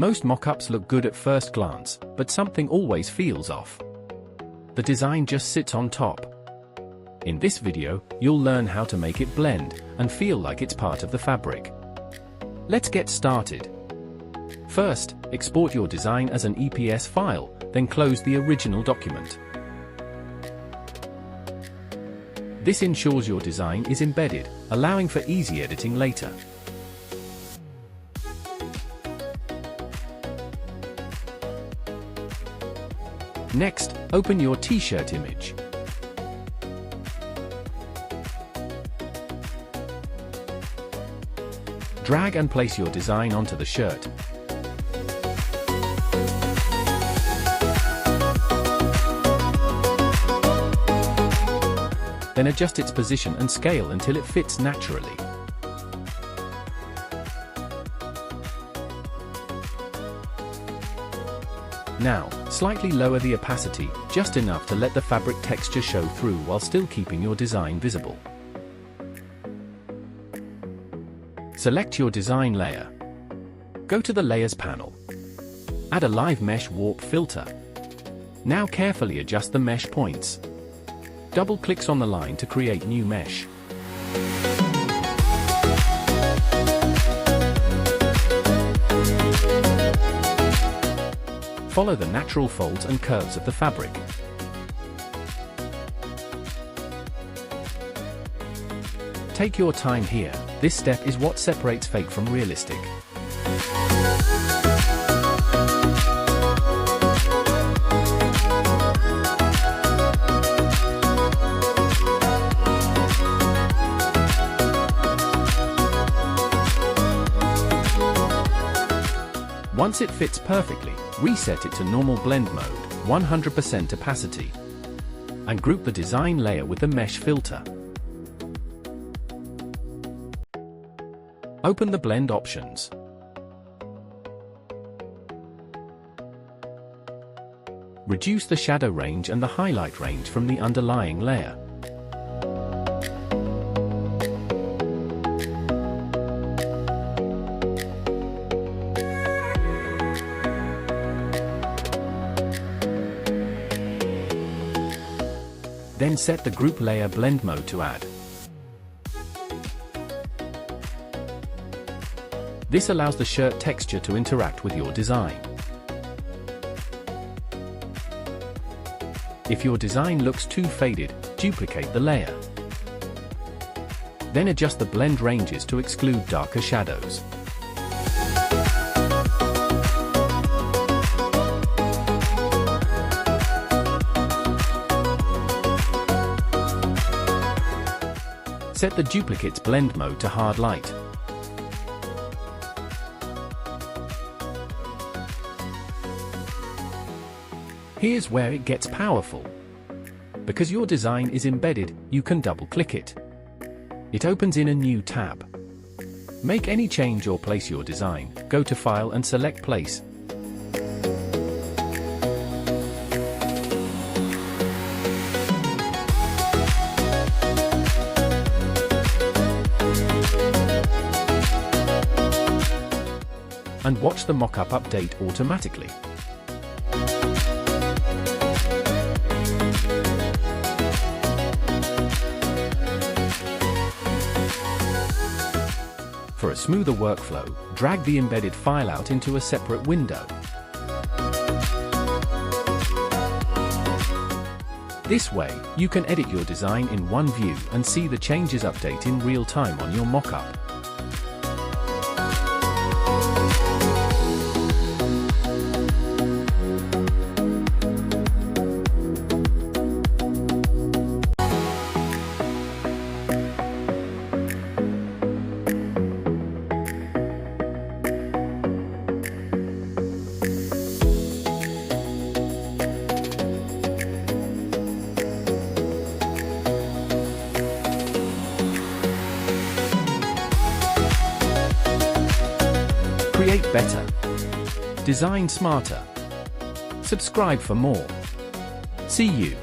Most mockups look good at first glance, but something always feels off. The design just sits on top. In this video, you'll learn how to make it blend and feel like it's part of the fabric. Let's get started. First, export your design as an EPS file, then close the original document. This ensures your design is embedded, allowing for easy editing later. Next, open your t-shirt image. Drag and place your design onto the shirt. Then adjust its position and scale until it fits naturally. Now, slightly lower the opacity, just enough to let the fabric texture show through while still keeping your design visible. Select your design layer. Go to the Layers panel. Add a live mesh warp filter. Now carefully adjust the mesh points. Double clicks on the line to create new mesh. Follow the natural folds and curves of the fabric. Take your time here, this step is what separates fake from realistic. Once it fits perfectly, reset it to normal blend mode, 100% opacity, and group the design layer with the mesh filter. Open the blend options. Reduce the shadow range and the highlight range from the underlying layer. Then set the group layer blend mode to add. This allows the shirt texture to interact with your design. If your design looks too faded, duplicate the layer. Then adjust the blend ranges to exclude darker shadows. Set the duplicate's blend mode to hard light. Here's where it gets powerful. Because your design is embedded, you can double-click it. It opens in a new tab. Make any change or place your design, go to File and select Place. And watch the mockup update automatically. For a smoother workflow, drag the embedded file out into a separate window. This way, you can edit your design in one view and see the changes update in real time on your mockup. Create better. Design smarter. Subscribe for more. See you.